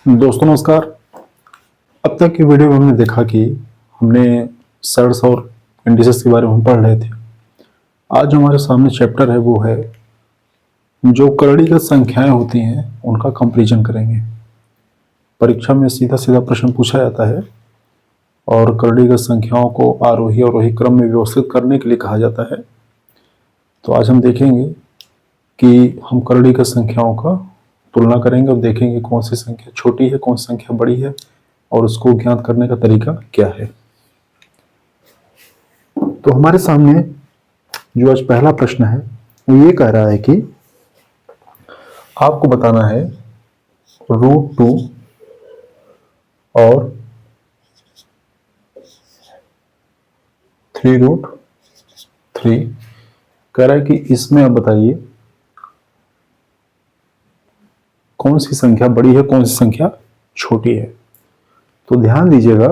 दोस्तों नमस्कार। अब तक की वीडियो में हमने देखा कि हमने सर्ट्स और इंडिसेस के बारे में पढ़ रहे थे। आज हमारे सामने चैप्टर है वो है जो करणीगत संख्याएं होती हैं उनका कंपैरिजन करेंगे। परीक्षा में सीधा सीधा प्रश्न पूछा जाता है और करणीगत संख्याओं को आरोही अवरोही क्रम में व्यवस्थित करने के लिए कहा जाता है। तो आज हम देखेंगे कि हम करणीगत संख्याओं का तुलना करेंगे और देखेंगे कौन सी संख्या छोटी है, कौन सी संख्या बड़ी है और उसको ज्ञात करने का तरीका क्या है। तो हमारे सामने जो आज पहला प्रश्न है वो ये कह रहा है कि आपको बताना है √2 और 3√3। कह रहा है कि इसमें आप बताइए कौन सी संख्या बड़ी है, कौन सी संख्या छोटी है। तो ध्यान दीजिएगा,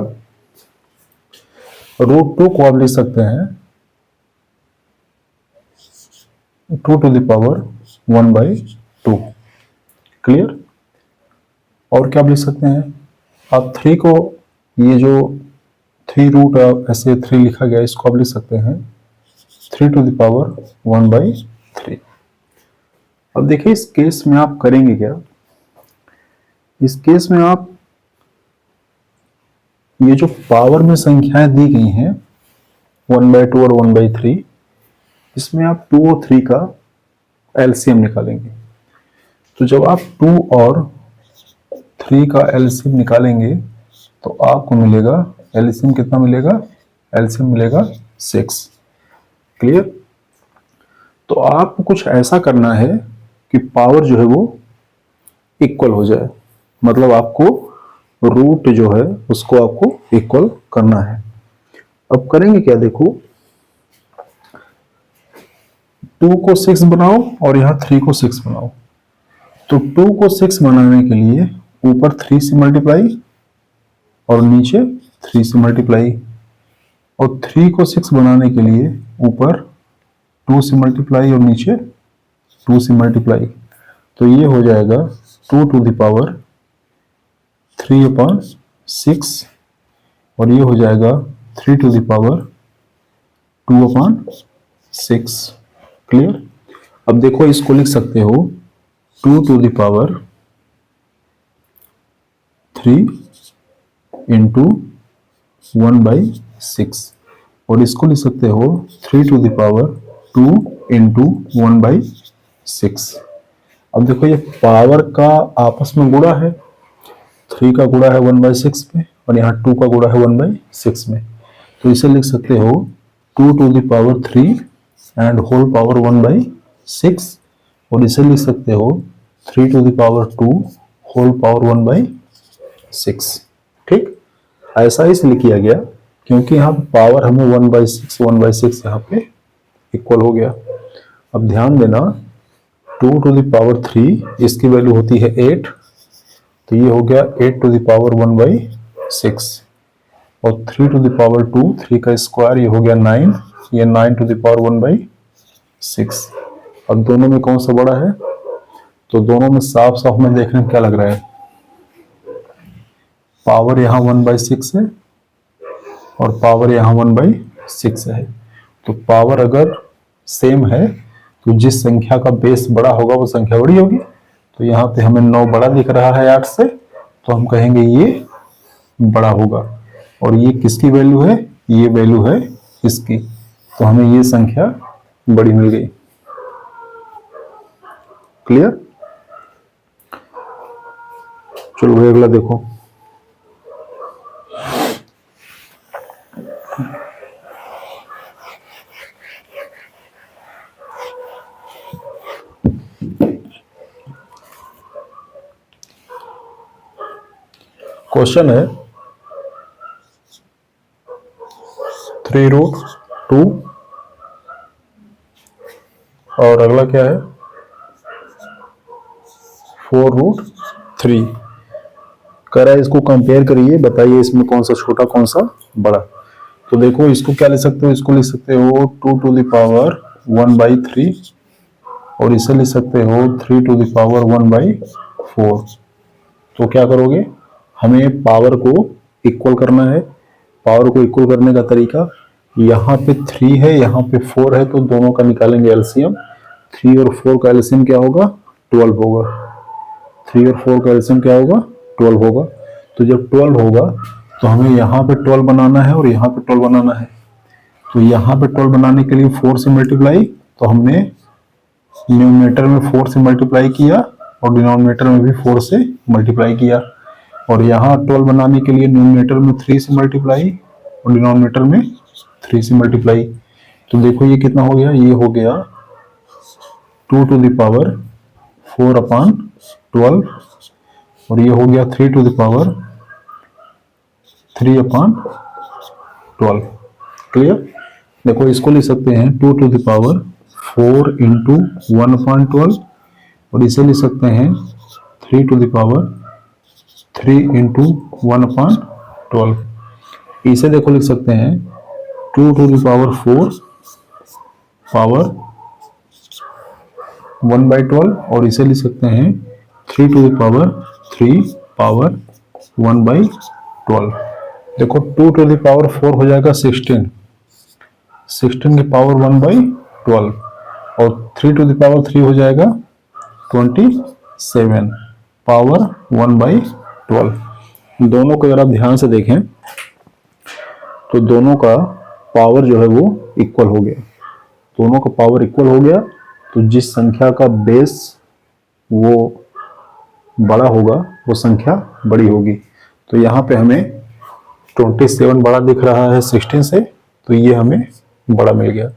√2 को आप लिख सकते हैं 2⁻1/2। क्लियर। और क्या आप लिख सकते हैं आप 3 को, ये जो 3 ऐसे 3 लिखा गया इसको आप लिख सकते हैं 3⁻1/3। अब देखिए इस केस में आप करेंगे क्या। इस केस में आप ये जो पावर में संख्याएं दी गई हैं 1/2 और 1/3, इसमें आप 2 और 3 का एलसीएम निकालेंगे। तो जब आप 2 और 3 का एलसीएम निकालेंगे तो आपको मिलेगा एलसीएम कितना मिलेगा, एलसीएम मिलेगा 6। क्लियर। तो आपको कुछ ऐसा करना है कि पावर जो है वो इक्वल हो जाए, मतलब आपको रूट जो है उसको आपको इक्वल करना है। अब करेंगे क्या, देखो 2 को 6 बनाओ और यहां 3 को 6 बनाओ। तो 2 को 6 बनाने के लिए ऊपर 3 से मल्टीप्लाई और नीचे 3 से मल्टीप्लाई, और 3 को 6 बनाने के लिए ऊपर 2 से मल्टीप्लाई और नीचे 2 से मल्टीप्लाई। तो ये हो जाएगा 2⁻3/6 और ये हो जाएगा 3⁻2/6। क्लियर। अब देखो इसको लिख सकते हो 2⁻3 इंटू 1/6 और इसको लिख सकते हो 3⁻2 इंटू 1/6। अब देखो ये पावर का आपस में गुणा है, 3 का गुणा है 1/6 में और यहाँ 2 का गुणा है 1/6 में। तो इसे लिख सकते हो 2⁻3 एंड होल पावर 1/6 और इसे लिख सकते हो 3⁻2 होल पावर 1/6। ठीक, ऐसा इसलिए किया गया क्योंकि यहाँ पावर हमें 1/6 यहाँ पे इक्वल हो गया। अब ध्यान देना 2⁻3 इसकी वैल्यू होती है 8, तो ये हो गया 8⁻1/6 और 3⁻2 3 का स्क्वायर ये हो गया 9, ये 9⁻1/6। अब दोनों में कौन सा बड़ा है, तो दोनों में साफ साफ में देखने में क्या लग रहा है, पावर यहाँ 1/6 है और पावर यहाँ 1/6 है। तो पावर अगर सेम है तो जिस संख्या का बेस बड़ा होगा वो संख्या बड़ी होगी। तो यहाँ पे हमें 9 बड़ा दिख रहा है 8 से, तो हम कहेंगे ये बड़ा होगा। और ये किसकी वैल्यू है, ये वैल्यू है इसकी, तो हमें ये संख्या बड़ी मिल गई। क्लियर। चलो भाई अगला देखो। क्वेश्चन है 3√2 और अगला क्या है 4√3। कह रहा है इसको कंपेयर करिए, बताइए इसमें कौन सा छोटा कौन सा बड़ा। तो देखो इसको क्या लिख सकते हो, इसको लिख सकते हो 2⁻1/3 और इसे लिख सकते हो 3⁻1/4। तो क्या करोगे, हमें पावर को इक्वल करना है। पावर को इक्वल करने का तरीका, यहाँ पे 3 है, यहाँ पे 4 है, तो दोनों का निकालेंगे एलसीएम। 3 और 4 का एलसीएम क्या होगा, 12 होगा। 3 और 4 का एलसीएम क्या होगा, 12 होगा। तो जब 12 होगा तो हमें यहाँ पे 12 बनाना है और यहाँ पे 12 बनाना है। तो यहाँ पे 12 बनाने के लिए 4 से मल्टीप्लाई, तो हमने न्यूमरेटर में 4 से मल्टीप्लाई किया और डिनोमिनेटर में भी 4 से मल्टीप्लाई किया। और यहाँ 12 बनाने के लिए न्यूमरेटर में 3 से मल्टीप्लाई और डिनोमिनेटर में 3 से मल्टीप्लाई। तो देखो ये कितना हो गया, ये हो गया 2 टू द पावर 4 अपान 12, और ये हो गया 3 to the power 3 upon 12। Clear. देखो इसको लिख सकते हैं 2 to the power 4 into 1 upon 12, और इसे लिख सकते हैं 3 to the power 3 into 1 upon 12। इसे देखो लिख सकते हैं 2 टू द पावर 4 पावर 1/12, और इसे लिख सकते हैं 3 टू द पावर 3 पावर 1/12। देखो 2 टू द पावर 4 हो जाएगा 16, 16 की पावर 1/12, और 3 टू द पावर 3 हो जाएगा 27 पावर 1/12। दोनों को अगर आप ध्यान से देखें तो दोनों का पावर जो है वो इक्वल हो गया। दोनों का पावर इक्वल हो गया, तो जिस संख्या का बेस वो बड़ा होगा वो संख्या बड़ी होगी। तो यहाँ पे हमें 27 बड़ा दिख रहा है 16 से, तो ये हमें बड़ा मिल गया।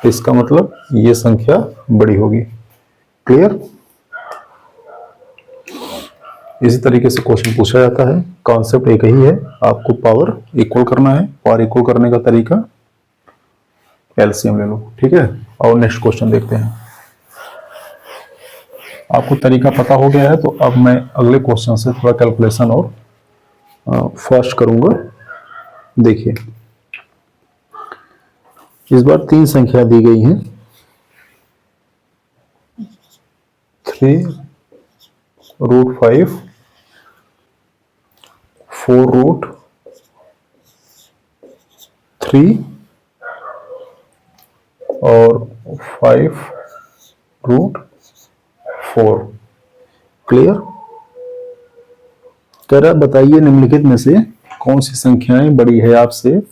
इसका मतलब ये संख्या बड़ी होगी। क्लियर। इसी तरीके से क्वेश्चन पूछा जाता है, कॉन्सेप्ट एक ही है, आपको पावर इक्वल करना है। पावर इक्वल करने का तरीका एलसीएम ले लो, ठीक है। और नेक्स्ट क्वेश्चन देखते हैं। आपको तरीका पता हो गया है, तो अब मैं अगले क्वेश्चन से थोड़ा कैलकुलेशन और फास्ट करूंगा। देखिए इस बार 3 संख्या दी गई हैं, 3√5, 4√3 और 5√4। क्लियर। कह रहा बताइए निम्नलिखित में से कौन सी संख्याएं बड़ी है, आपसे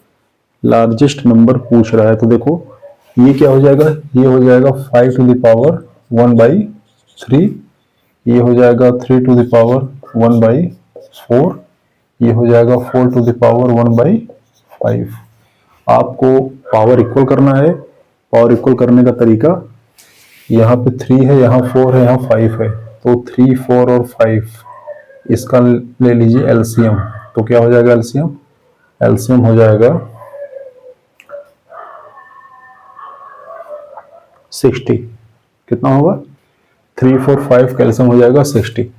लार्जेस्ट नंबर पूछ रहा है। तो देखो ये क्या हो जाएगा, ये हो जाएगा 5 टू द पावर 1/3, ये हो जाएगा 3 टू द पावर 1/4, ये हो जाएगा 4 टू द पावर 1/5। आपको पावर इक्वल करना है। पावर इक्वल करने का तरीका, यहाँ पे 3 है, यहाँ 4 है, यहाँ 5 है, तो 3, 4 और 5 इसका ले लीजिए एलसीएम। तो क्या हो जाएगा एलसीएम, एलसीएम हो जाएगा 60। कितना होगा, 3, 4, 5 का एलसीएम हो जाएगा 60।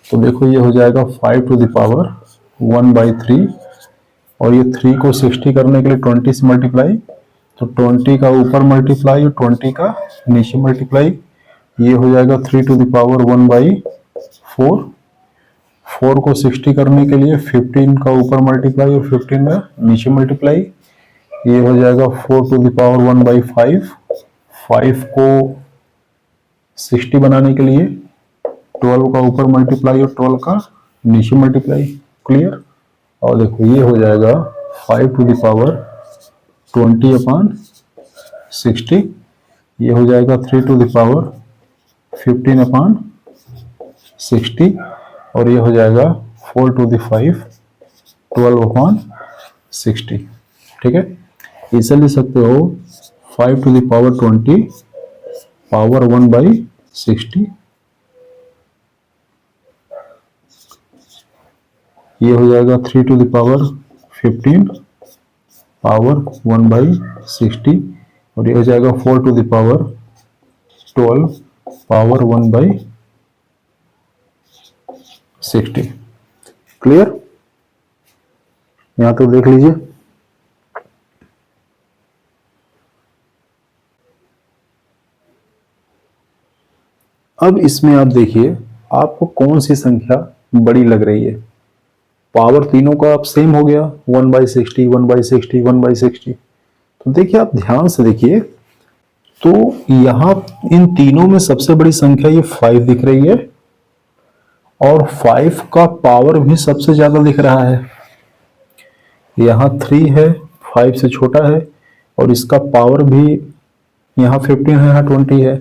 तो देखो ये हो जाएगा 5 टू द पावर 1/3, और ये 3 को 60 करने के लिए 20 से मल्टीप्लाई, तो 20 का ऊपर मल्टीप्लाई और 20 का नीचे मल्टीप्लाई, ये हो जाएगा 3 टू द पावर 1/4। 4 को 60 करने के लिए 15 का ऊपर मल्टीप्लाई और 15 का नीचे मल्टीप्लाई, ये हो जाएगा 4 टू द पावर 1/5। 5 को 60 बनाने के लिए 12 का ऊपर मल्टीप्लाई और 12 का नीचे मल्टीप्लाई। क्लियर। और देखो ये हो जाएगा 5 टू द पावर 20/60, ये हो जाएगा 3 टू द पावर 15/60, और ये हो जाएगा 4 टू द 5 12/60। ठीक है। इसे लिख सकते हो 5 टू द पावर 20 पावर 1/60, ये हो जाएगा 3 टू द पावर 15 पावर 1/60, और ये हो जाएगा 4 to the power 12 power 1/60। Clear. यहां तो देख लीजिए। अब इसमें आप देखिए आपको कौन सी संख्या बड़ी लग रही है। पावर तीनों का अब सेम हो गया, 1/60, 1/60, 1/60। तो देखिए, आप ध्यान से देखिए, तो यहां इन तीनों में सबसे बड़ी संख्या ये 5 दिख रही है, और 5 का पावर भी सबसे ज्यादा दिख रहा है। यहाँ 3 है, 5 से छोटा है, और इसका पावर भी यहाँ 15 है, यहाँ 20 है।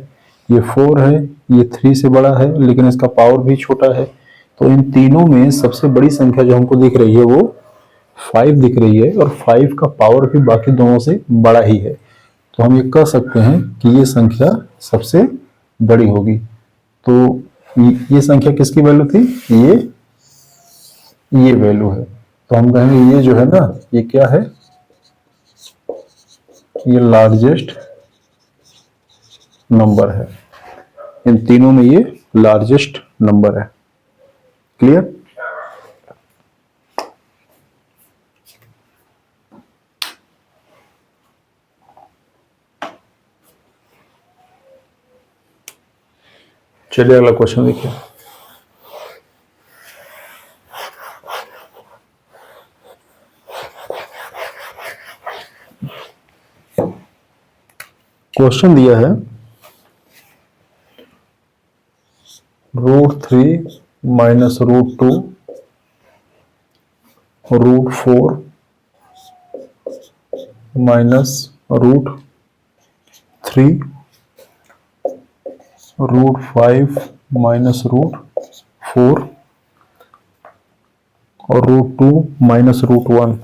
ये 4 है, ये 3 से बड़ा है, लेकिन इसका पावर भी छोटा है। तो इन तीनों में सबसे बड़ी संख्या जो हमको दिख रही है वो 5 दिख रही है, और 5 का पावर भी बाकी दोनों से बड़ा ही है। तो हम ये कह सकते हैं कि ये संख्या सबसे बड़ी होगी। तो ये संख्या किसकी वैल्यू थी? ये वैल्यू है। तो हम कहेंगे ये जो है ना, ये क्या है? ये लार्जेस्ट नंबर है। इन तीनों में ये लार्जेस्ट नंबर है। क्लियर? चलिए अगला क्वेश्चन देखिए। क्वेश्चन दिया है √3 माइनस √2 √4 माइनस √3 √5 माइनस √4 और √2 माइनस √1।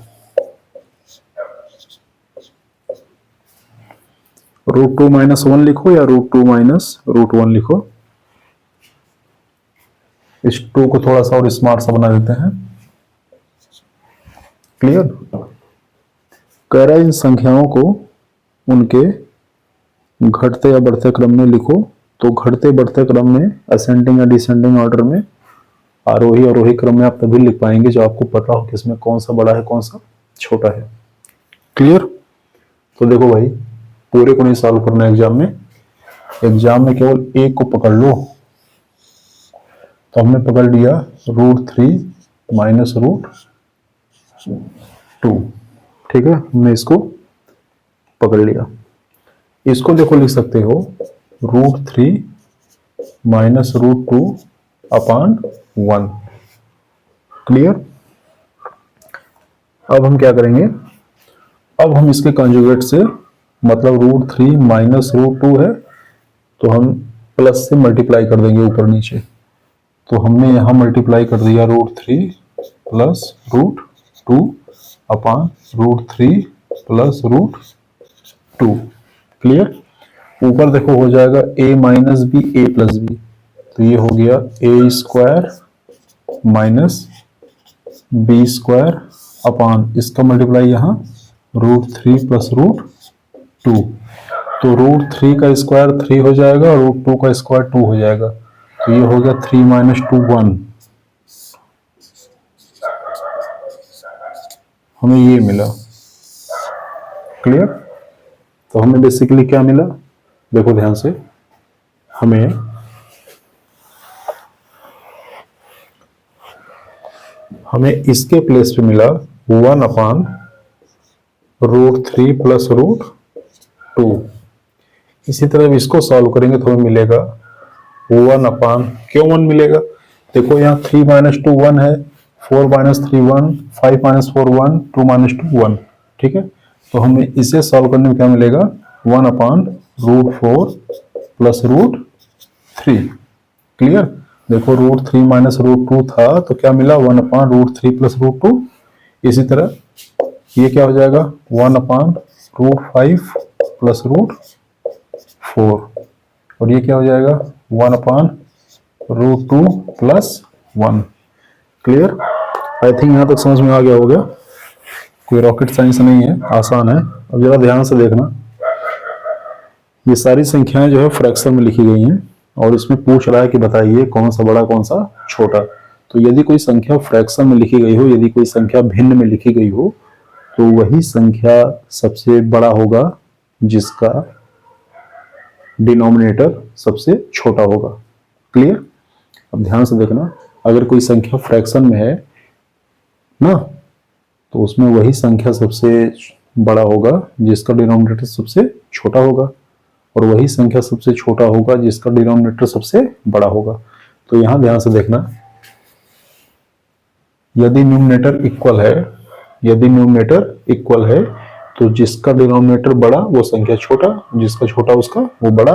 √2 माइनस 1 लिखो या √2 माइनस √1 लिखो। इस 2 को थोड़ा सा और स्मार्ट सा बना देते हैं। क्लियर? कह रहा है इन संख्याओं को उनके घटते या बढ़ते क्रम में लिखो। तो घटते बढ़ते क्रम में, असेंडिंग या डिसेंडिंग ऑर्डर में, आरोही अवरोही क्रम में आप तभी लिख पाएंगे जो आपको पता हो कि इसमें कौन सा बड़ा है कौन सा छोटा है। क्लियर? तो देखो भाई, पूरे को नहीं सॉल्व करना एग्जाम में। एग्जाम में केवल एक को पकड़ लो। तो हमने पकड़ लिया √3 माइनस √2। ठीक है, हमने इसको पकड़ लिया। इसको देखो लिख सकते हो √3 माइनस √2 अपॉन 1। क्लियर? अब हम क्या करेंगे? अब हम इसके कंजुगेट से, मतलब √3 माइनस √2 है तो हम प्लस से मल्टीप्लाई कर देंगे ऊपर नीचे। तो हमने यहां मल्टीप्लाई कर दिया √3 प्लस √2 अपॉन √3 प्लस √2। क्लियर? ऊपर देखो हो जाएगा a minus B A plus B. तो ये हो गया a² माइनस b² अपॉन इसका मल्टीप्लाई यहाँ √3 प्लस √2। तो √3 का स्क्वायर 3 हो जाएगा और √2 का स्क्वायर 2 हो जाएगा। तो ये हो गया 3 माइनस 2 1। हमें ये मिला। क्लियर? तो हमें बेसिकली क्या मिला? देखो ध्यान से, हमें इसके प्लेस पे मिला 1 अपॉन √3 प्लस √2। इसी तरह इसको सॉल्व करेंगे तो हमें मिलेगा 1 अपॉन, क्यों 1 मिलेगा? देखो यहाँ 3 माइनस 2 1 है, 4 माइनस 3 1, 5 माइनस 4 1, 2 माइनस 2 1। ठीक है, तो हमें इसे सॉल्व करने में क्या मिलेगा? 1 अपॉन √4 प्लस √3। क्लियर? देखो √3 माइनस √2 था तो क्या मिला? 1 अपॉन √3 प्लस √2। इसी तरह ये क्या हो जाएगा? 1 अपॉन √5 प्लस √4। और ये क्या हो जाएगा? 1 upon √2 plus 1। Clear? I think यहां तक समझ में आ गया होगा। कोई रॉकेट साइंस नहीं है, आसान है। अब जरा ध्यान से देखना, ये सारी संख्याएं जो है फ्रैक्शन में लिखी गई हैं और इसमें पूछ रहा है कि बताइए कौन सा बड़ा कौन सा छोटा। तो यदि कोई संख्या फ्रैक्शन में लिखी गई हो, यदि कोई संख्या भिन्न में लिखी गई हो, तो वही संख्या सबसे बड़ा होगा जिसका डिनोमिनेटर सबसे छोटा होगा। क्लियर? अब ध्यान से देखना, अगर कोई संख्या फ्रैक्शन में है ना, तो उसमें वही संख्या सबसे बड़ा होगा जिसका डिनोमिनेटर सबसे छोटा होगा, और वही संख्या सबसे छोटा होगा जिसका डिनोमिनेटर सबसे बड़ा होगा। तो यहां ध्यान से देखना, यदि न्यूमरेटर इक्वल है तो जिसका डिनोमिनेटर बड़ा वो संख्या छोटा, जिसका छोटा उसका वो बड़ा।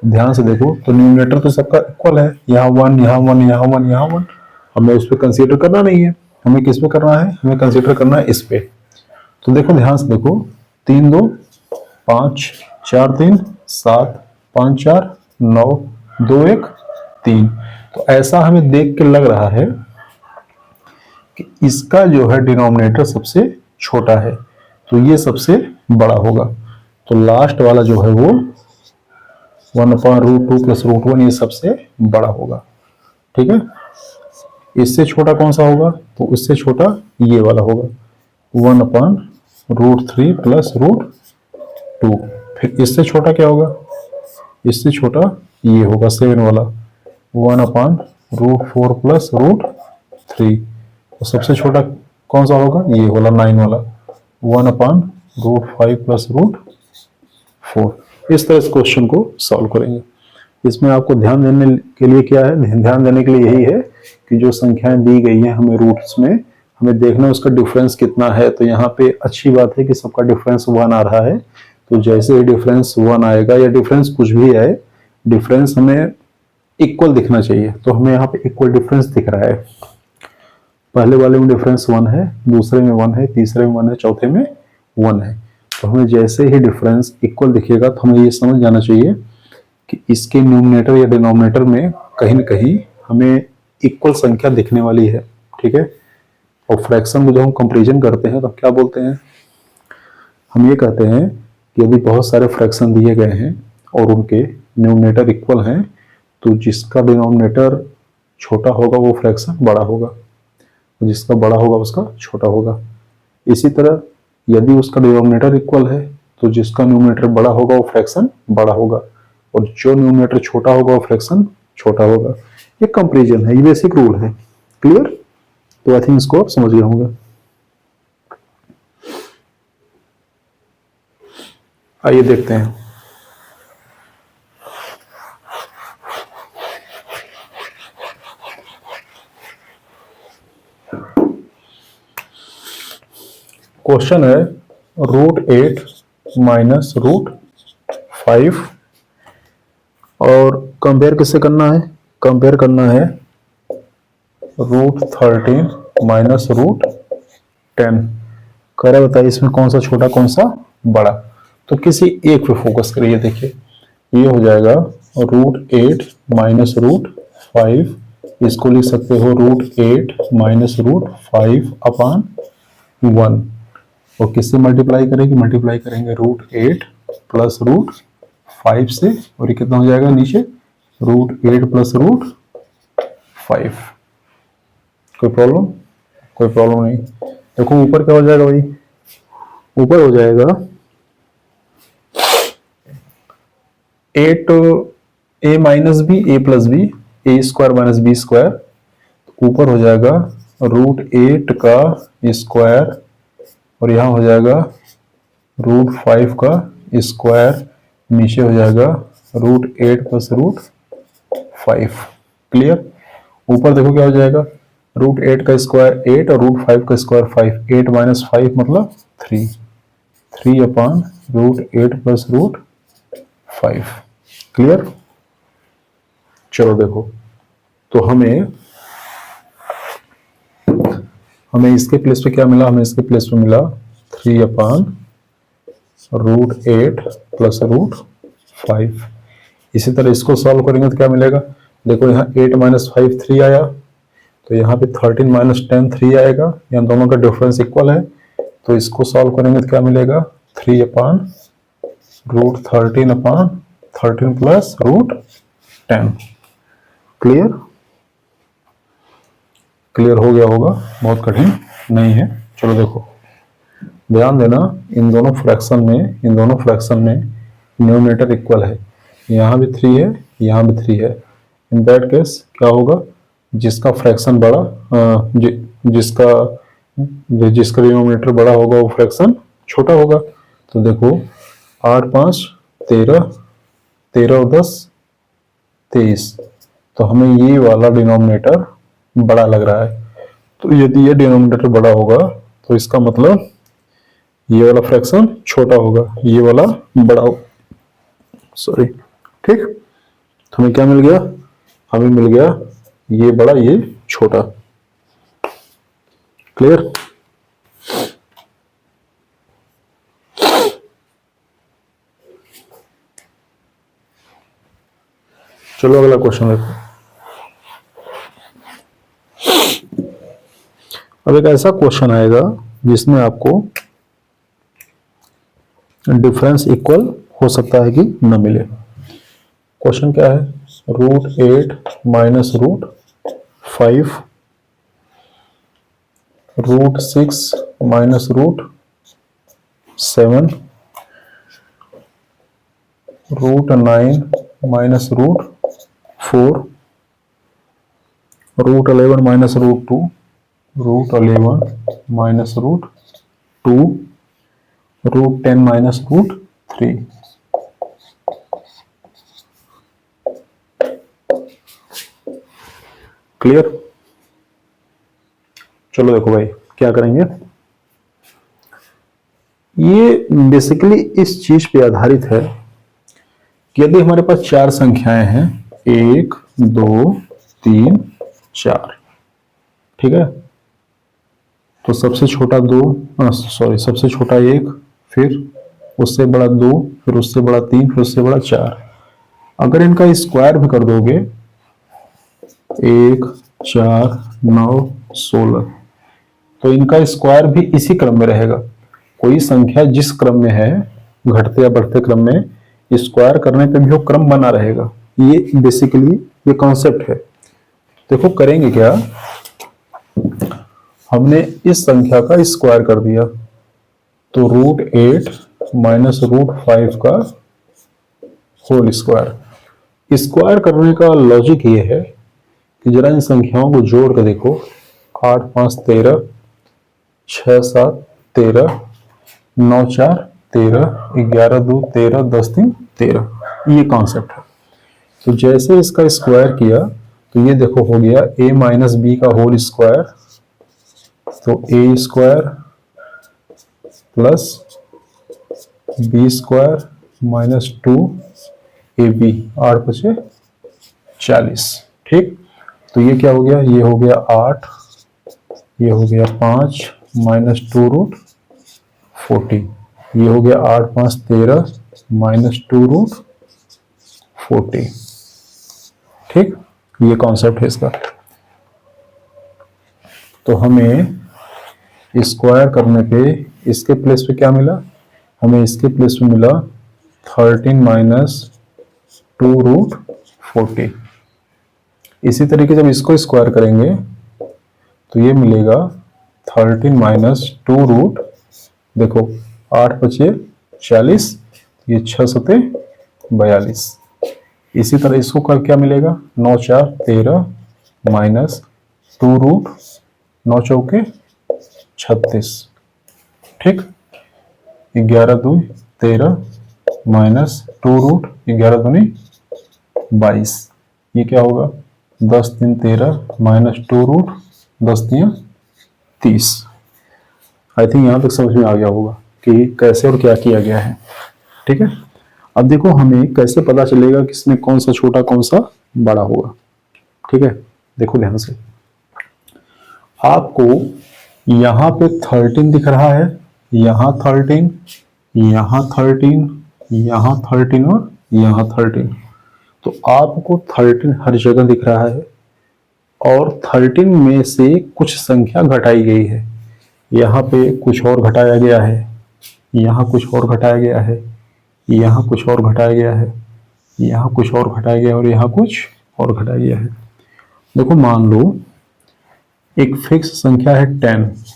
ध्यान से देखो, तो न्यूमरेटर तो सबका इक्वल है, यहाँ 1 यहाँ 1 यहाँ 1 यहाँ 1, हमें उस पर कंसीडर करना नहीं है, हमें किस पे करना है, हमें कंसीडर करना है इस पे। तो देखो ध्यान से देखो, 3 2 5 4 3 7 5 4 9 2 1 3। तो ऐसा हमें देख के लग रहा है कि इसका जो है डिनोमिनेटर सबसे छोटा है, तो ये सबसे बड़ा होगा। तो लास्ट वाला जो है वो 1/√2 + √1 ये सबसे बड़ा होगा। ठीक है, इससे छोटा कौन सा होगा, तो इससे छोटा ये वाला होगा 1/√3 + √2। फिर इससे छोटा क्या होगा, इससे छोटा ये होगा 7 वाला 1/√4 + √3। तो सबसे छोटा कौन सा होगा, ये वाला 9 वाला 1/√5 + √4। इस तरह इस क्वेश्चन को सॉल्व करेंगे। इसमें आपको ध्यान देने के लिए क्या है, ध्यान देने के लिए यही है कि जो संख्याएं दी गई हैं हमें रूट्स में, हमें देखना उसका डिफरेंस कितना है। तो यहाँ पे अच्छी बात है कि सबका डिफरेंस 1 आ रहा है, तो जैसे ही डिफरेंस 1 आएगा या डिफरेंस कुछ भी आए, डिफरेंस हमें इक्वल दिखना चाहिए। तो हमें यहाँ पे इक्वल डिफरेंस दिख रहा है, पहले वाले में डिफरेंस 1 है, दूसरे में 1 है, तीसरे में 1 है, चौथे में 1 है। तो हमें जैसे ही डिफरेंस इक्वल दिखेगा तो हमें ये समझ जाना चाहिए कि इसके न्यूमरेटर या डिनोमिनेटर में कहीं न कहीं हमें इक्वल संख्या दिखने वाली है। ठीक है, और फ्रैक्शन को जब हम कंपैरिजन करते हैं तो क्या बोलते हैं, हम ये कहते हैं कि यदि बहुत सारे फ्रैक्शन दिए गए हैं और उनके न्यूमरेटर इक्वल हैं, तो जिसका डिनोमिनेटर छोटा होगा वो फ्रैक्शन बड़ा होगा, जिसका बड़ा होगा उसका छोटा होगा। इसी तरह यदि उसका डिनोमिनेटर इक्वल है तो जिसका न्यूमरेटर बड़ा होगा वो फ्रैक्शन बड़ा होगा, और जो न्यूमरेटर छोटा होगा वो फ्रैक्शन छोटा होगा। ये कंपैरिजन है, ये बेसिक रूल है। क्लियर? तो आई थिंक इसको आप समझ गए होंगे। आइए देखते हैं। क्वेश्चन है √8 - √5 और कंपेयर किससे करना है, कंपेयर करना है √13 - √10। कह रहा बताइए इसमें कौन सा छोटा कौन सा बड़ा। तो किसी एक पे फोकस करिए। देखिए ये हो जाएगा √8 - √5, इसको लिख सकते हो √8 - √5/1, और किससे मल्टीप्लाई करेंगे, मल्टीप्लाई करेंगे √8 + √5 से, और ये कितना हो जाएगा नीचे √8 + √5। कोई प्रॉब्लम, कोई प्रॉब्लम नहीं। देखो ऊपर क्या हो जाएगा भाई, ऊपर हो जाएगा 8a - b a + b a² - b², ऊपर हो जाएगा √8 का स्क्वायर, और यहाँ हो जाएगा √5 का स्क्वायर, नीचे हो जाएगा √8 + √5। क्लियर? ऊपर देखो क्या हो जाएगा, √8 का स्क्वायर 8 और √5 का स्क्वायर 5, 8 - 5 मतलब 3, 3/√8 + √5। क्लियर? चलो देखो, तो हमें इसके प्लेस पे क्या मिला, हमें इसके प्लेस पे मिला 3/√8 + √5। इसी तरह इसको सॉल्व करेंगे तो क्या मिलेगा, देखो यहाँ 8 - 5 3 आया, तो यहाँ पे 13 - 10 3 आएगा, यहाँ दोनों का डिफरेंस इक्वल है। तो इसको सॉल्व करेंगे तो क्या मिलेगा 3/√13 + √10। क्लियर? क्लियर हो गया होगा, बहुत कठिन नहीं है। चलो देखो, ध्यान देना, इन दोनों फ्रैक्शन में न्यूमरेटर इक्वल है, यहाँ भी 3 है, यहाँ भी 3 है। इन दैट केस क्या होगा, जिसका फ्रैक्शन बड़ा जिसका डिनोमिनेटर बड़ा होगा वो फ्रैक्शन छोटा होगा। तो देखो 8 5 13, 13 और 10 23, तो हमें ये वाला डिनोमिनेटर बड़ा लग रहा है। तो यदि ये डिनोमिनेटर बड़ा होगा तो इसका मतलब ये वाला फ्रैक्शन छोटा होगा, ये वाला बड़ा होगा, सॉरी। ठीक, तो हमें क्या मिल गया? हमें मिल गया ये बड़ा ये छोटा। क्लियर? चलो अगला क्वेश्चन देखो। अब एक ऐसा क्वेश्चन आएगा जिसमें आपको डिफरेंस इक्वल हो सकता है कि न मिले। क्वेश्चन क्या है? √8 minus √5, √6 minus √7, √9 minus √4, √11 minus √2, √11 minus √2, √10 minus √3। Clear? चलो देखो भाई क्या करेंगे। ये बेसिकली इस चीज पे आधारित है कि यदि हमारे पास 4 संख्याएं हैं, 1 2 3 4, ठीक है, तो सबसे छोटा सबसे छोटा 1, फिर उससे बड़ा 2, फिर उससे बड़ा 3, फिर उससे बड़ा 4। अगर इनका स्क्वायर भी कर दोगे 1 4 9 16, तो इनका स्क्वायर भी इसी क्रम में रहेगा। कोई संख्या जिस क्रम में है, घटते या बढ़ते क्रम में, स्क्वायर करने पे भी वो क्रम बना रहेगा। ये बेसिकली ये कॉन्सेप्ट है। देखो करेंगे क्या, हमने इस संख्या का स्क्वायर कर दिया, तो √8 माइनस √5 का होल स्क्वायर। स्क्वायर करने का लॉजिक ये है कि जरा इन संख्याओं को जोड़ कर देखो, 8 5 13, 6 7 13, 9 4 13, 11 2 13, 10 3 13, ये कॉन्सेप्ट है। तो जैसे इसका स्क्वायर किया तो ये देखो हो गया a माइनस बी का होल स्क्वायर, तो a square plus B square minus 2ab, 8 5 40। ठीक, तो ये क्या हो गया? ये हो गया 8, ये हो गया 5 माइनस 2√40, ये हो गया 8 5 13 माइनस 2√40। ठीक, ये कॉन्सेप्ट है इसका। तो हमें स्क्वायर करने पे इसके प्लेस पे क्या मिला? हमें इसके प्लेस पे मिला 13 माइनस 2√40। इसी तरीके जब इसको स्क्वायर करेंगे तो ये मिलेगा 13 माइनस 2 देखो 8 5 40, ये 6 7 42। इसी तरह इसको कर क्या मिलेगा? 9 4 13 माइनस 2√9 चौके 36। ठीक, 11 2 13 माइनस 2√11 दूनी 22। ये क्या होगा? 10 3 13 माइनस 2√10 3 30। आई थिंक यहां तक समझ में आ गया होगा कि कैसे और क्या किया गया है। ठीक है, अब देखो हमें कैसे पता चलेगा कि इसमें कौन सा छोटा कौन सा बड़ा होगा। ठीक है, देखो ध्यान से, आपको यहां पे 13 दिख रहा है, यहां 13, यहां 13, यहां 13 और यहां 13, तो आपको 13 हर जगह दिख रहा है और 13 में से कुछ संख्या घटाई गई है। यहाँ पे कुछ और घटाया गया है, यहाँ कुछ और घटाया गया है, यहाँ कुछ और घटाया गया है, यहाँ कुछ और घटाया गया और यहाँ कुछ और घटाया गया है। देखो मान लो एक फिक्स संख्या है 10,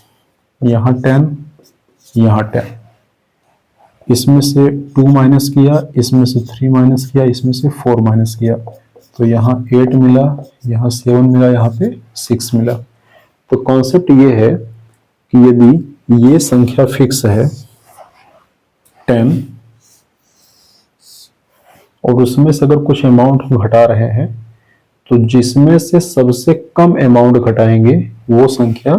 यहाँ 10, यहाँ 10, इसमें से 2 माइनस किया, इसमें से 3 माइनस किया, इसमें से 4 माइनस किया, तो यहाँ 8 मिला, यहाँ 7 मिला, यहाँ पे 6 मिला। तो कॉन्सेप्ट ये है कि यदि ये संख्या फिक्स है 10 और उसमें से अगर कुछ अमाउंट हम घटा रहे हैं तो जिसमें से सबसे कम अमाउंट घटाएंगे वो संख्या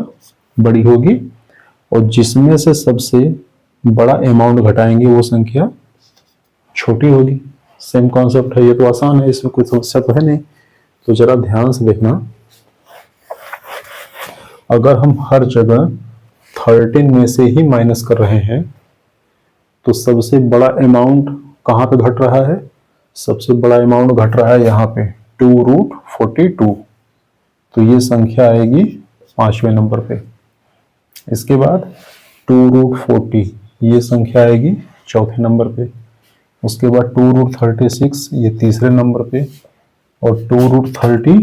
बड़ी होगी और जिसमें से सबसे बड़ा अमाउंट घटाएंगे वो संख्या छोटी होगी। सेम कॉन्सेप्ट है, ये तो आसान है, इसमें कोई समस्या तो है नहीं। तो जरा ध्यान से देखना, अगर हम हर जगह 13 में से ही माइनस कर रहे हैं तो सबसे बड़ा अमाउंट कहाँ पे घट रहा है? सबसे बड़ा अमाउंट घट रहा है यहाँ पे 2√42। तो ये संख्या आएगी 5वें नंबर पे। इसके बाद 2√40 ये संख्या आएगी 4थे नंबर पे। उसके बाद 2√36 ये 3रे नंबर पे और 2√30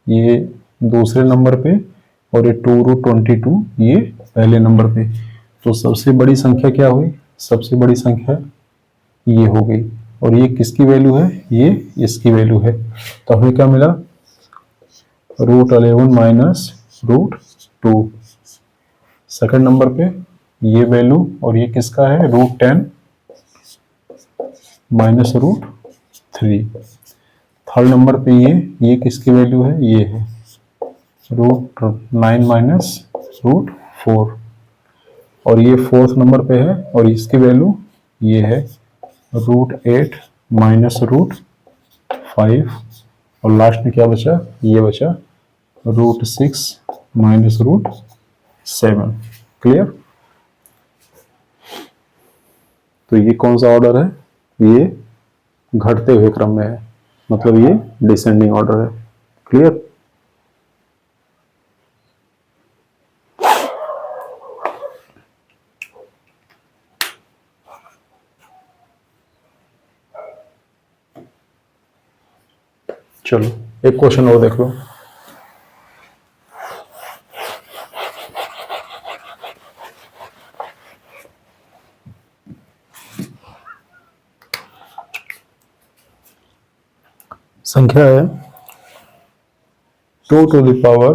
ये 2रे नंबर पे और ये 2√22 ये पहले नंबर पे। तो सबसे बड़ी संख्या क्या हुई? सबसे बड़ी संख्या ये हो गई और ये किसकी वैल्यू है? ये इसकी वैल्यू है। तो हमें क्या मिला? √11 माइनस √2। सेकंड नंबर पे ये वैल्यू और ये किसका है? √10 माइनस √3। थर्ड नंबर पे ये किसकी वैल्यू है? ये है √9 माइनस √4 और ये फोर्थ नंबर पे है और इसकी वैल्यू ये है √8 माइनस √5 और लास्ट में क्या बचा? ये बचा √6 माइनस √7। क्लियर? तो ये कौन सा ऑर्डर है? ये घटते हुए क्रम में है, मतलब ये डिसेंडिंग ऑर्डर है। क्लियर? चलो एक क्वेश्चन और देख लो। संख्या है 2 to the power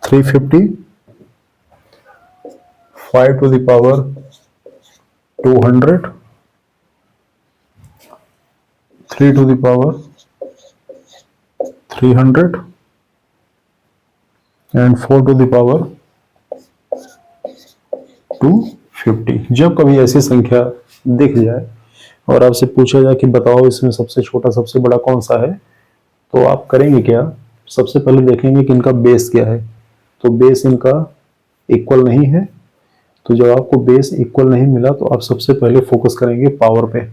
350, 5 to the power 200, 3 to the power 300 and 4 to the power 250। जब कभी ऐसी संख्या दिख जाए और आपसे पूछा जाए कि बताओ इसमें सबसे छोटा सबसे बड़ा कौन सा है, तो आप करेंगे क्या? सबसे पहले देखेंगे कि इनका बेस क्या है। तो बेस इनका इक्वल नहीं है, तो जब आपको बेस इक्वल नहीं मिला तो आप सबसे पहले फोकस करेंगे पावर पे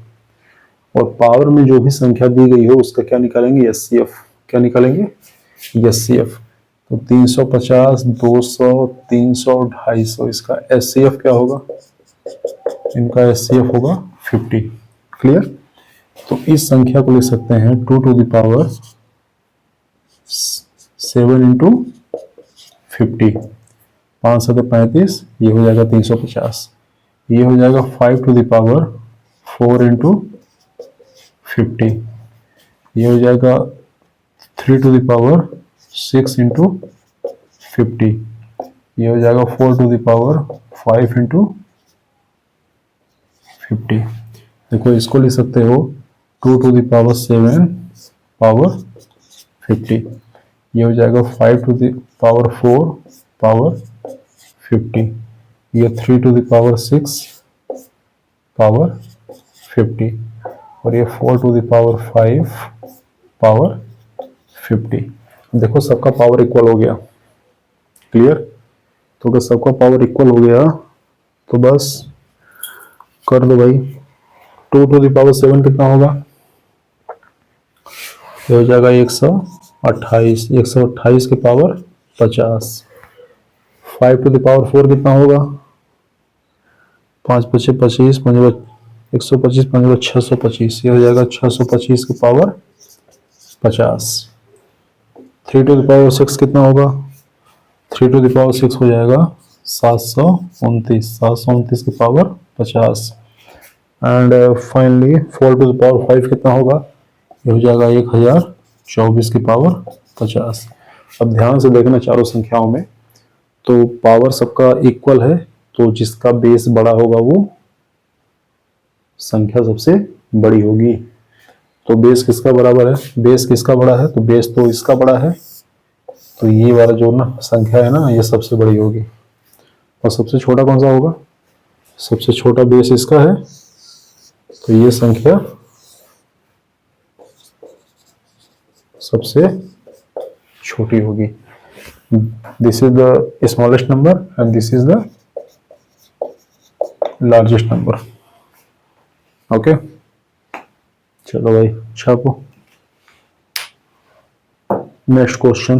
और पावर में जो भी संख्या दी गई हो उसका क्या निकालेंगे? एचसीएफ। क्या निकालेंगे? एचसीएफ। तो 350, 200, 300, 250 इसका एचसीएफ क्या होगा? इनका एचसीएफ होगा 50। क्लियर? तो इस संख्या को लिख सकते हैं 2 to the power 7 into 50। 5 7 35, ये हो जाएगा 350। ये हो जाएगा 5 to the power 4 into 50। ये हो जाएगा 3 to the power 6 into 50। ये हो जाएगा 4 to the power 5 into 50। देखो इसको लिख सकते हो 2 to the power 7 पावर 50। ये हो जाएगा 5 to the power 4 पावर 50। ये 3 to the power 6 पावर 50 और ये 4 to the power 5 पावर 50। देखो सबका पावर इक्वल हो गया। क्लियर? तो अगर सबका पावर इक्वल हो गया तो बस कर दो भाई। 2 to the power 7 कितना होगा? ये हो जाएगा 128। 128 की पावर 50। 5 to the power 4 कितना होगा? 5 5 25, 125, 5 625। ये हो जाएगा 625 की पावर 50। 3 to the power 6 कितना होगा? 3 to the power 6 हो जाएगा 729। 729 की power 50। And finally 4 to the power 5 कितना होगा? ये हो जाएगा 1024 की पावर 50। अब ध्यान से देखना चारों संख्याओं में, तो पावर सबका इक्वल है, तो जिसका बेस बड़ा होगा वो संख्या सबसे बड़ी होगी। तो बेस किसका बराबर है, बेस किसका बड़ा है, तो बेस तो इसका बड़ा है, तो ये वाला जो ना संख्या है ना ये सबसे बड़ी होगी। और सबसे छोटा कौन सा होगा, सबसे छोटा बेस इसका है, तो ये संख्या सबसे छोटी होगी। This is the smallest number and this is the largest number. Okay, चलो भाई छापो। नेक्स्ट क्वेश्चन,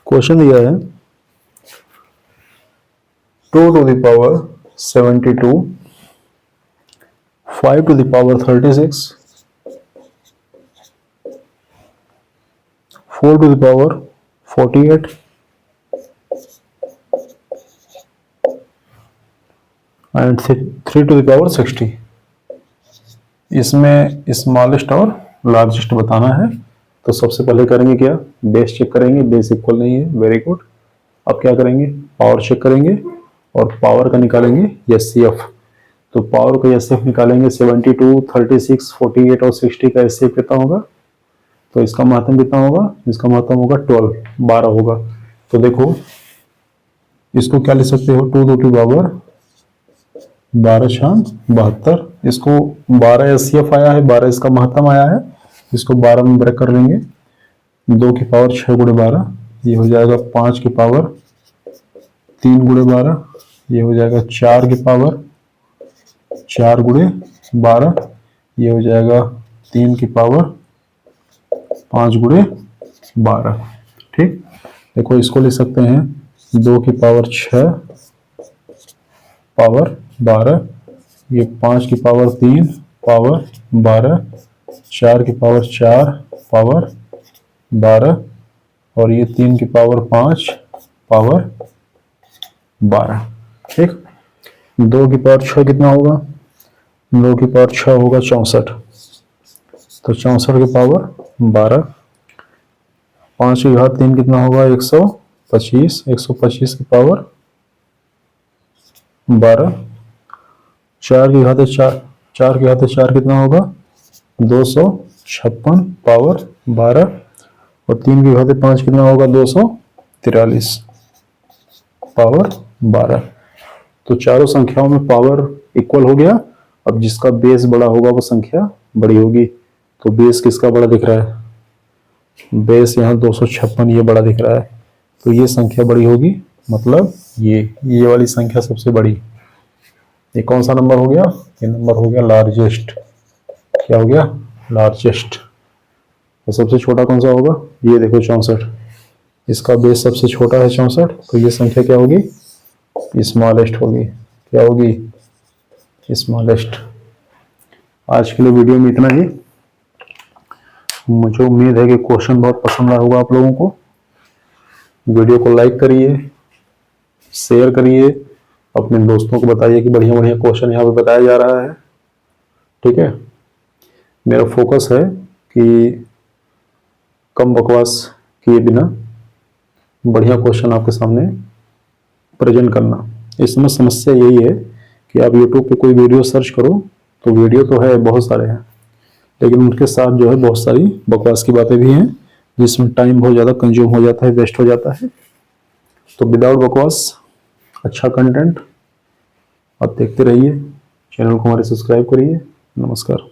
क्वेश्चन दिया है 2 to the power 72, 5 to the power 36, 4 to the power 48 and 3 to the power 60। इसमें स्मॉलेस्ट और लार्जेस्ट बताना है। तो सबसे पहले करेंगे क्या, बेस चेक करेंगे, बेस इक्वल नहीं है, वेरी गुड। अब क्या करेंगे, पावर चेक करेंगे और पावर का निकालेंगे एचसीएफ। तो पावर का एचसीएफ निकालेंगे, 72, 36, 48 और 60 का एचसीएफ कितना होगा, तो इसका महत्तम कितना होगा, इसका महत्तम होगा 12 होगा। तो देखो इसको क्या लिख सकते हो, 2 to the power 12 छाम 72, इसको 12 एचसीएफ आया है, 12 इसका महत्तम आया है, इसको 12 में ब्रेक कर लेंगे, 2 की पावर 6 गुणे 12, ये हो जाएगा 5 की पावर 3 गुणे 12, ये हो जाएगा 4 की पावर 4 गुणे 12, ये हो जाएगा 3 की पावर 5 गुणे 12। ठीक, देखो इसको लिख सकते हैं 2 की पावर 6 पावर 12, ये 5 की पावर 3 पावर 12, 4 की पावर 4 पावर 12 और ये 3 की पावर 5 पावर 12। ठीक, 2 की पावर 6 कितना होगा, 2 की पावर 6 होगा 64, तो 64 की पावर 12, 5 की घात 3 कितना होगा 125, 125 की पावर 12, 4 की घात 4, 4 की घात 4 कितना होगा 256 पावर 12 और 3 की घात 5 कितना होगा 243 पावर 12। तो चारों संख्याओं में पावर इक्वल हो गया। अब जिसका बेस बड़ा होगा वो संख्या बड़ी होगी। तो बेस किसका बड़ा दिख रहा है, बेस यहाँ 256 ये बड़ा दिख रहा है, तो ये संख्या बड़ी होगी, मतलब ये वाली संख्या सबसे बड़ी। ये कौन सा नंबर हो गया, ये नंबर हो गया लार्जेस्ट। क्या हो गया, लार्जेस्ट। तो सबसे छोटा कौन सा होगा, ये देखो 64, इसका बेस सबसे छोटा है 64, तो ये संख्या क्या होगी, स्मॉलेस्ट होगी। क्या होगी, स्मॉलेस्ट। आज के लिए वीडियो में इतना ही। मुझे उम्मीद है कि क्वेश्चन बहुत पसंद आया होगा आप लोगों को। वीडियो को लाइक करिए, शेयर करिए, अपने दोस्तों को बताइए कि बढ़िया बढ़िया क्वेश्चन यहाँ पे बताया जा रहा है। ठीक है, मेरा फोकस है कि कम बकवास किए बिना बढ़िया क्वेश्चन आपके सामने प्रेजेंट करना। इसमें समस्या यही है कि आप YouTube पे कोई वीडियो सर्च करो तो वीडियो तो है बहुत सारे हैं, लेकिन उनके साथ जो है बहुत सारी बकवास की बातें भी हैं जिसमें टाइम बहुत ज़्यादा कंज्यूम हो जाता है, वेस्ट हो जाता है। तो विदाउट बकवास अच्छा कंटेंट आप देखते रहिए। चैनल को हमारे सब्सक्राइब करिए। नमस्कार।